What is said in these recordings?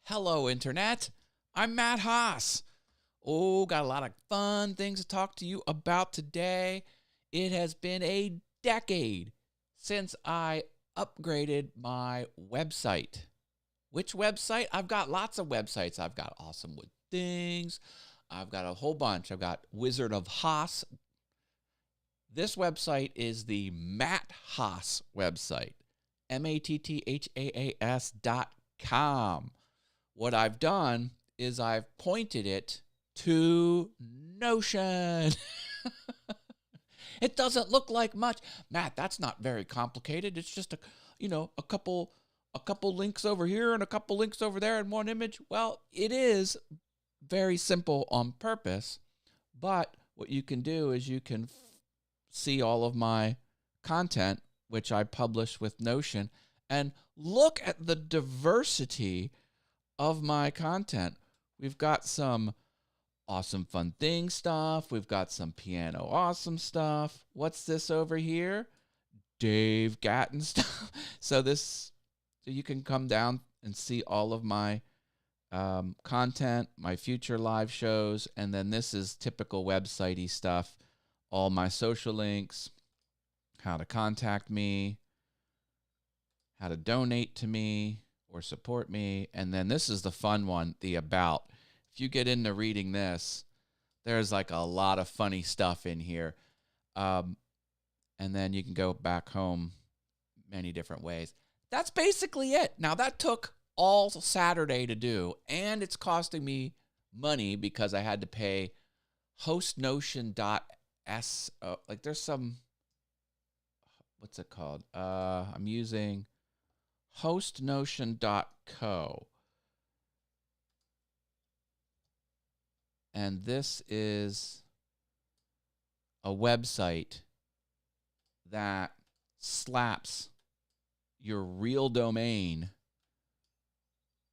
Hello, Internet. I'm Matt Haas. Oh, got a lot of fun things to talk to you about today. It has been a decade since I upgraded my website. Which website? I've got lots of websites. I've got Awesome with Things. I've got a whole bunch. I've got Wizard of Haas. This website is the Matt Haas website. MATTHAAS.com. What I've done is I've pointed it to Notion. It doesn't look like much. Matt, that's not very complicated. It's just a couple links over here and a couple links over there in one image. Well, it is very simple on purpose, but what you can do is you can see all of my content, which I publish with Notion, and look at the diversity of my content. We've got some awesome fun thing stuff. We've got some piano awesome stuff. What's this over here? Dave Gatton stuff. So you can come down and see all of my content, my future live shows, and then this is typical website-y stuff. All my social links, how to contact me, how to donate to me or support me. And then this is the fun one, the about. If you get into reading this, there's like a lot of funny stuff in here. And then you can go back home many different ways. That's basically it. Now, that took all Saturday to do, and it's costing me money because I had to pay hostnotion.s. There's some, what's it called? I'm using hostnotion.co. And this is a website that slaps your real domain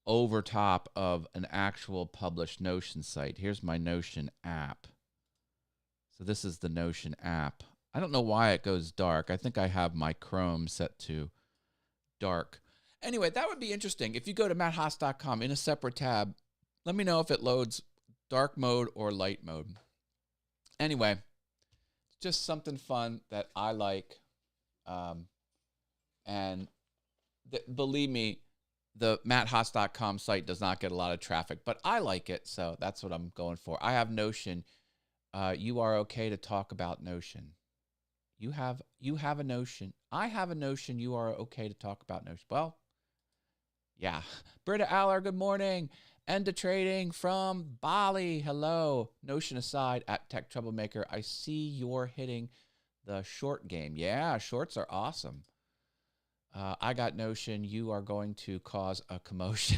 over top of an actual published Notion site. Here's my Notion app. So this is the Notion app. I don't know why it goes dark. I think I have my Chrome set to dark. Anyway, that would be interesting. If you go to matthaas.com in a separate tab, let me know if it loads dark mode or light mode. Anyway, just something fun that I like. And believe me, the matthaas.com site does not get a lot of traffic, but I like it, so that's what I'm going for. I have Notion. You are okay to talk about Notion. You have a Notion. I have a Notion. You are okay to talk about Notion. Well, yeah. Britta Aller, good morning. End of trading from Bali. Hello. Notion aside at Tech Troublemaker. I see you're hitting the short game. Yeah, shorts are awesome. I got Notion. You are going to cause a commotion.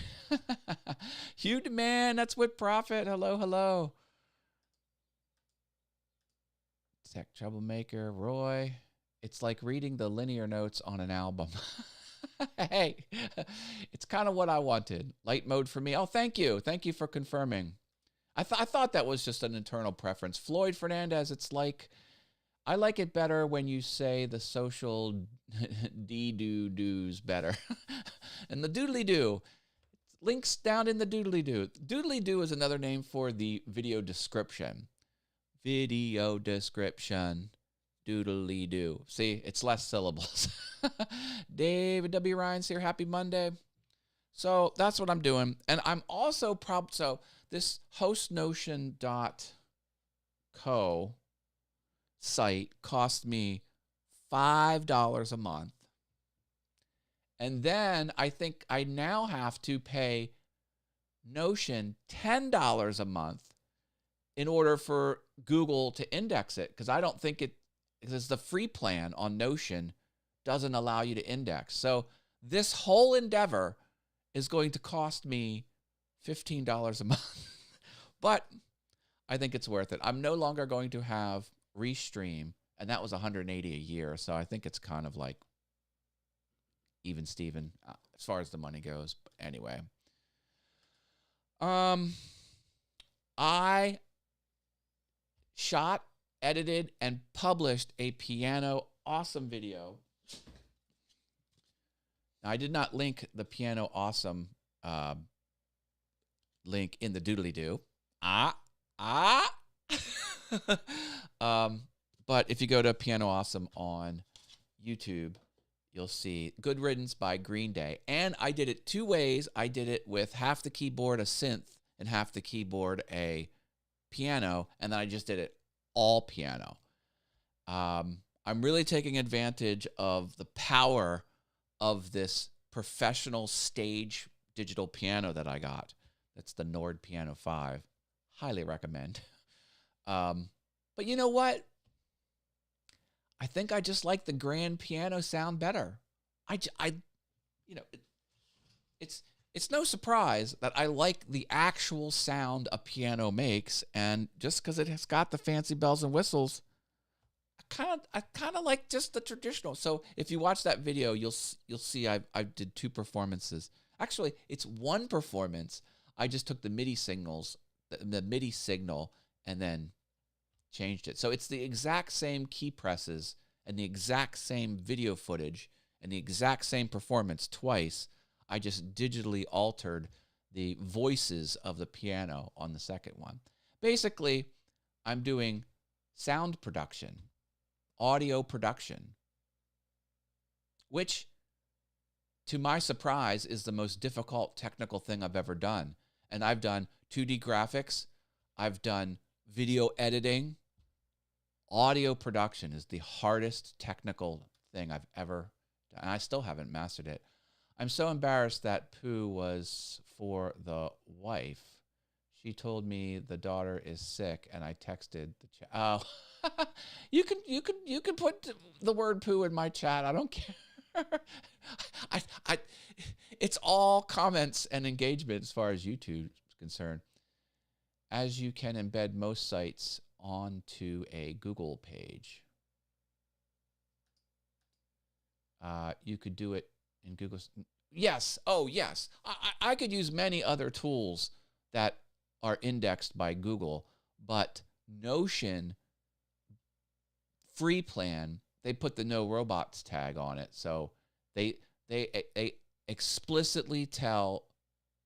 Hugh Demand, that's with profit. Hello, hello. Tech Troublemaker, Roy. It's like reading the linear notes on an album. Hey, it's kind of what I wanted. Light mode for me. Oh, thank you. Thank you for confirming. I thought that was just an internal preference. Floyd Fernandez, it's like, I like it better when you say the social dee-doo-doos better. And the doodly-doo. Links down in the doodly-doo. Doodly-doo is another name for the video description. Video description. Doodly-doo. See, it's less syllables. David W. Ryan's here. Happy Monday. So that's what I'm doing. And I'm also so this hostnotion.co site cost me $5 a month. And then I think I now have to pay Notion $10 a month in order for Google to index it, because I don't think because the free plan on Notion doesn't allow you to index. So this whole endeavor is going to cost me $15 a month. But I think it's worth it. I'm no longer going to have Restream, and that was $180 a year. So I think it's kind of like even Steven as far as the money goes. But anyway, I shot, edited, and published a piano awesome video. Now, I did not link the piano awesome link in the doodly-doo. Ah. But if you go to Piano Awesome on YouTube, you'll see Good Riddance by Green Day. And I did it two ways. I did it with half the keyboard a synth and half the keyboard a piano, and then I just did it all piano. I'm really taking advantage of the power of this professional stage digital piano that I got. That's the Nord Piano 5. Highly recommend. But you know what? I think I just like the grand piano sound better. It's no surprise that I like the actual sound a piano makes, and just because it has got the fancy bells and whistles, I kind of like just the traditional. So if you watch that video, you'll see I did two performances. Actually, it's one performance. I just took the MIDI signals, the MIDI signal, and then changed it. So it's the exact same key presses and the exact same video footage and the exact same performance twice. I just digitally altered the voices of the piano on the second one. Basically, I'm doing sound production, audio production, which, to my surprise, is the most difficult technical thing I've ever done. And I've done 2D graphics, I've done video editing. Audio production is the hardest technical thing I've ever done, and I still haven't mastered it. I'm so embarrassed that poo was for the wife. She told me the daughter is sick, and I texted the chat. Oh, you can put the word poo in my chat. I don't care. It's all comments and engagement as far as YouTube is concerned. As you can embed most sites onto a Google page. You could do it in Google. Yes. Oh, yes. I could use many other tools that are indexed by Google, but Notion free plan, they put the no robots tag on it. So they explicitly tell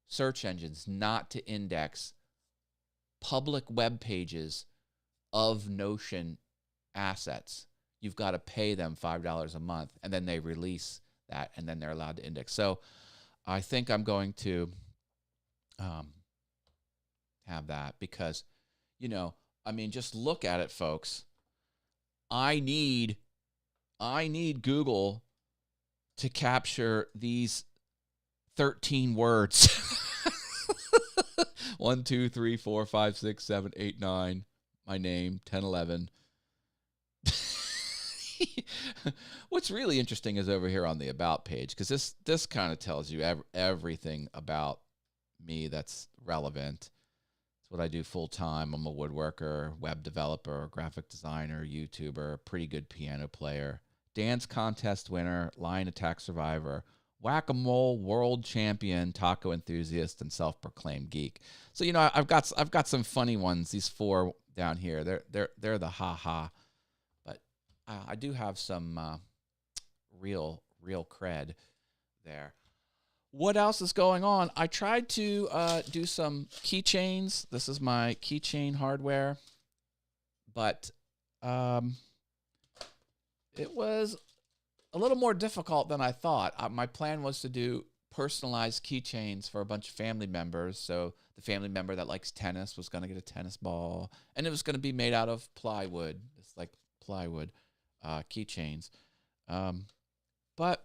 search engines not to index public web pages of Notion assets. You've got to pay them $5 a month, and then they release that, and then they're allowed to index. So I think I'm going to have that because, just look at it, folks. I need Google to capture these 13 words. 1, 2, 3, 4, 5, 6, 7, 8, 9. My name, 10, 11. What's really interesting is over here on the About page, because this kind of tells you everything about me that's relevant. It's what I do full time. I'm a woodworker, web developer, graphic designer, YouTuber, pretty good piano player, dance contest winner, lion attack survivor, whack-a-mole world champion, taco enthusiast, and self-proclaimed geek. So I've got some funny ones. These 4 down here, they're the ha-ha, but I do have some real cred there. What else is going on? I tried to do some keychains. This is my keychain hardware, but it was a little more difficult than I thought. My plan was to do personalized keychains for a bunch of family members. So the family member that likes tennis was going to get a tennis ball, and it was going to be made out of plywood. It's like plywood keychains. But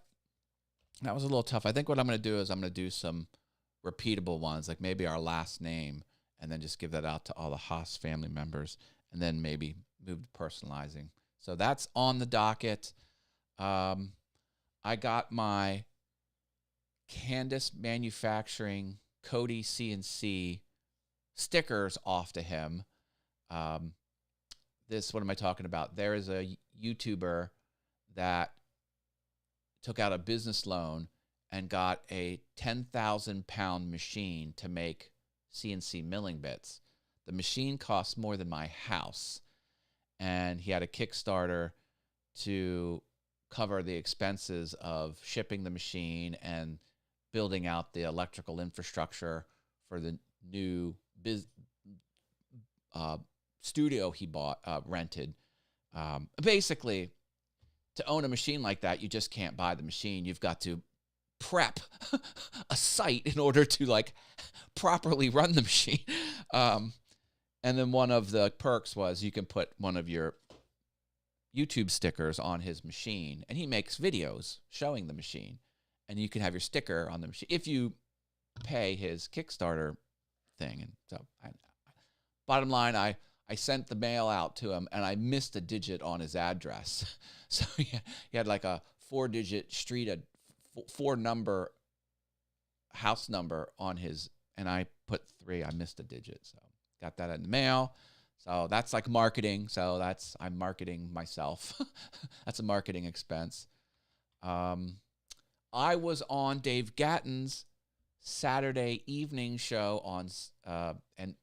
that was a little tough. I think what I'm going to do is I'm going to do some repeatable ones, like maybe our last name, and then just give that out to all the Haas family members, and then maybe move to personalizing. So that's on the docket. I got my Candace Manufacturing Cody CNC stickers off to him. What am I talking about? There is a YouTuber that took out a business loan and got a 10,000 pound machine to make CNC milling bits. The machine costs more than my house, and he had a Kickstarter to cover the expenses of shipping the machine and building out the electrical infrastructure for the new studio he rented. Basically, to own a machine like that, you just can't buy the machine. You've got to prep a site in order to like properly run the machine. And then one of the perks was you can put one of your YouTube stickers on his machine, and he makes videos showing the machine, and you can have your sticker on the machine if you pay his Kickstarter thing. And so, bottom line, I sent the mail out to him, and I missed a digit on his address. So he had like a 4-digit street, a 4-number house number on his, and I put 3. I missed a digit, so got that in the mail. So that's like marketing. So I'm marketing myself. That's a marketing expense. I was on Dave Gatton's Saturday evening show and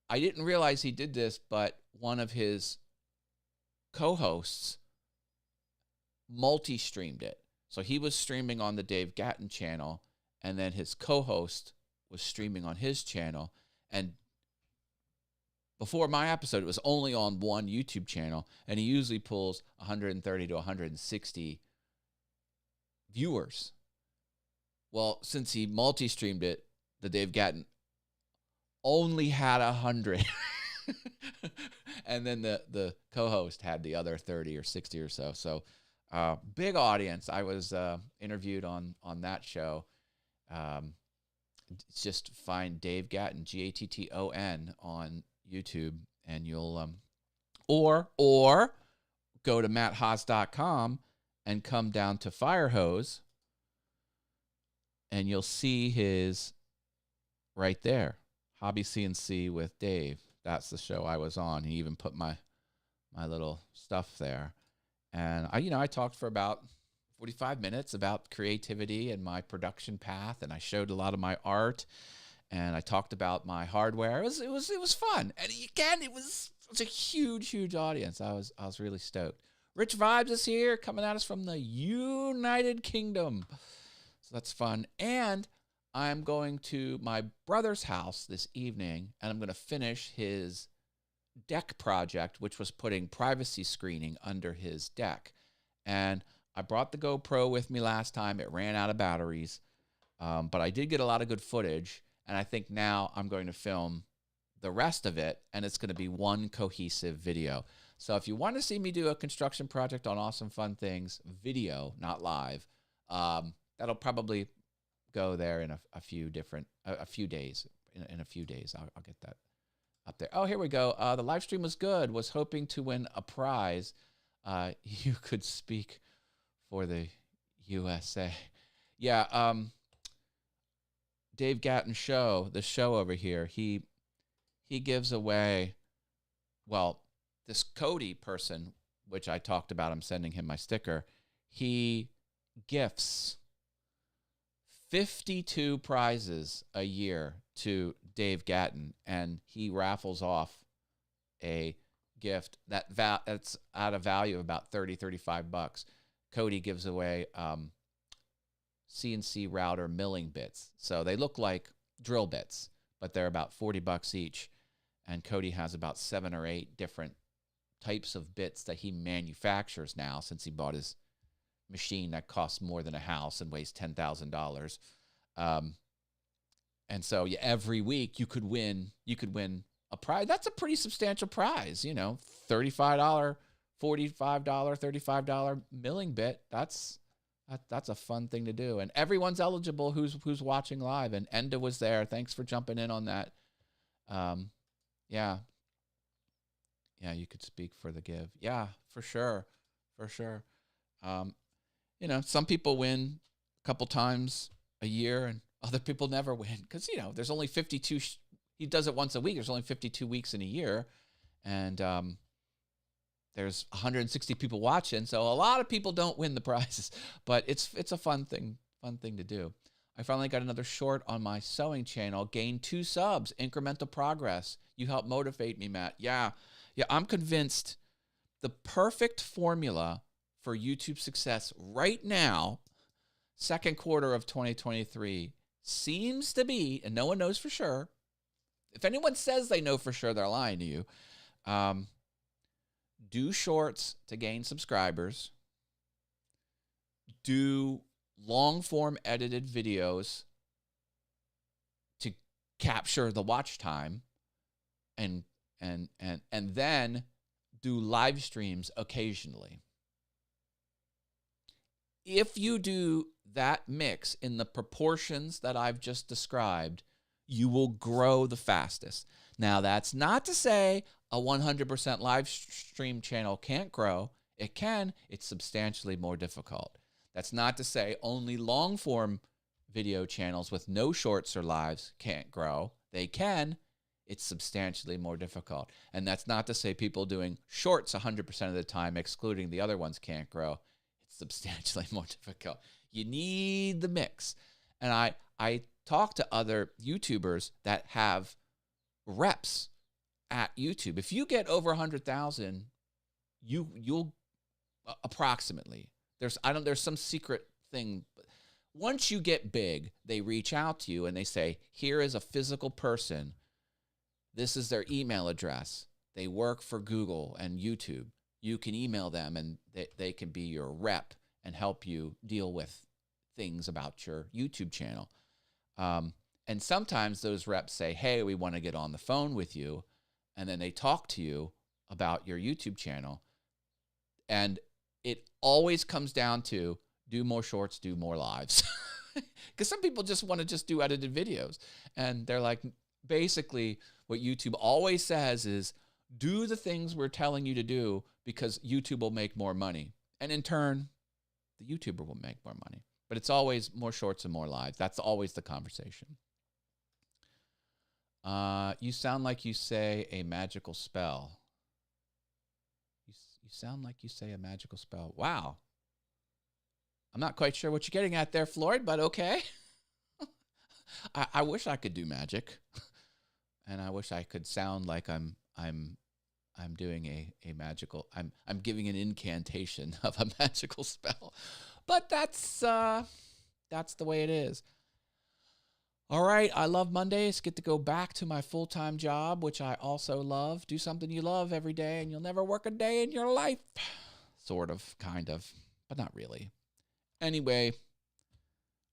I didn't realize he did this, but one of his co-hosts multi-streamed it. So he was streaming on the Dave Gatton channel, and then his co-host was streaming on his channel. And before my episode, it was only on one YouTube channel, and he usually pulls 130 to 160 viewers. Well, since he multi-streamed it, the Dave Gatton only had 100. And then the co-host had the other 30 or 60 or so. So big audience. I was interviewed on that show. Just find Dave Gatton, Gatton, on YouTube, and you'll or go to matthaas.com and come down to Firehose, and you'll see his right there, Hobby CNC with Dave. That's the show I was on. He even put my little stuff there, and I talked for about 45 minutes about creativity and my production path, and I showed a lot of my art. And I talked about my hardware. It was fun. And again, it was a huge audience. I was really stoked. Rich Vibes is here, coming at us from the United Kingdom. So that's fun. And I'm going to my brother's house this evening, and I'm going to finish his deck project, which was putting privacy screening under his deck. And I brought the GoPro with me last time. It ran out of batteries, but I did get a lot of good footage. And I think now I'm going to film the rest of it, and it's going to be one cohesive video. So if you want to see me do a construction project on Awesome Fun Things video, not live, that'll probably go there in a few days. In a few days, I'll get that up there. Oh, here we go. The live stream was good. Was hoping to win a prize. You could speak for the USA. Yeah. Dave Gatton show, the show over here, he gives away, well, this Cody person, which I talked about, I'm sending him my sticker, he gifts 52 prizes a year to Dave Gatton, and he raffles off a gift that's at a value of about $35. Cody gives away CNC router milling bits. So they look like drill bits, but they're about $40 each. And Cody has about 7 or 8 different types of bits that he manufactures now, since he bought his machine that costs more than a house and weighs $10,000. And so every week you could win a prize. That's a pretty substantial prize, $35, $45, $35 milling bit. That's a fun thing to do, and everyone's eligible who's watching live. And Enda was there. Thanks for jumping in on that. Yeah, you could speak for the give. Yeah, for sure. Some people win a couple times a year, and other people never win because there's only 52. He does it once a week. There's only 52 weeks in a year, and there's 160 people watching, so a lot of people don't win the prizes, but it's a fun thing to do. I finally got another short on my sewing channel. Gained 2 subs. Incremental progress. You help motivate me, Matt. Yeah. I'm convinced the perfect formula for YouTube success right now, second quarter of 2023, seems to be, and no one knows for sure. If anyone says they know for sure, they're lying to you. Do shorts to gain subscribers. Do long-form edited videos to capture the watch time, and then do live streams occasionally. If you do that mix in the proportions that I've just described, you will grow the fastest. Now, that's not to say a 100% live stream channel can't grow. It can. It's substantially more difficult. That's not to say only long-form video channels with no shorts or lives can't grow. They can. It's substantially more difficult. And that's not to say people doing shorts 100% of the time, excluding the other ones, can't grow. It's substantially more difficult. You need the mix. And I talk to other YouTubers that have reps at YouTube. If you get over 100,000, you'll approximately. There's some secret thing. Once you get big, they reach out to you and they say, here is a physical person. This is their email address. They work for Google and YouTube. You can email them and they can be your rep and help you deal with things about your YouTube channel. And sometimes those reps say, hey, we want to get on the phone with you. And then they talk to you about your YouTube channel. And it always comes down to do more shorts, do more lives. Because some people just want to just do edited videos. And they're like, basically what YouTube always says is do the things we're telling you to do because YouTube will make more money. And in turn, the YouTuber will make more money. But it's always more shorts and more lives. That's always the conversation. You sound like you say a magical spell. You sound like you say a magical spell. Wow. I'm not quite sure what you're getting at there, Floyd, but okay. I wish I could do magic. And I wish I could sound like I'm doing a magical, I'm giving an incantation of a magical spell. But that's the way it is. All right, I love Mondays. Get to go back to my full-time job, which I also love. Do something you love every day, and you'll never work a day in your life. Sort of, kind of, but not really. Anyway,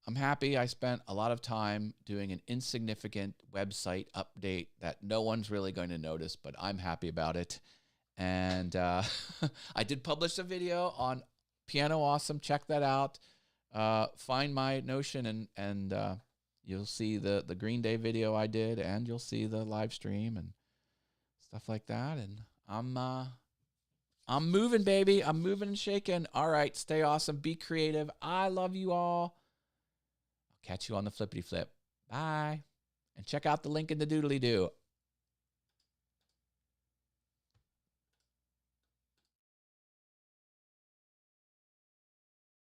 I'm happy I spent a lot of time doing an insignificant website update that no one's really going to notice, but I'm happy about it. And I did publish a video on Piano Awesome. Check that out. Find my Notion and you'll see the Green Day video I did, and you'll see the live stream and stuff like that. And I'm moving, baby. I'm moving and shaking. All right, stay awesome. Be creative. I love you all. I'll catch you on the flippity flip. Bye. And check out the link in the doodly-doo.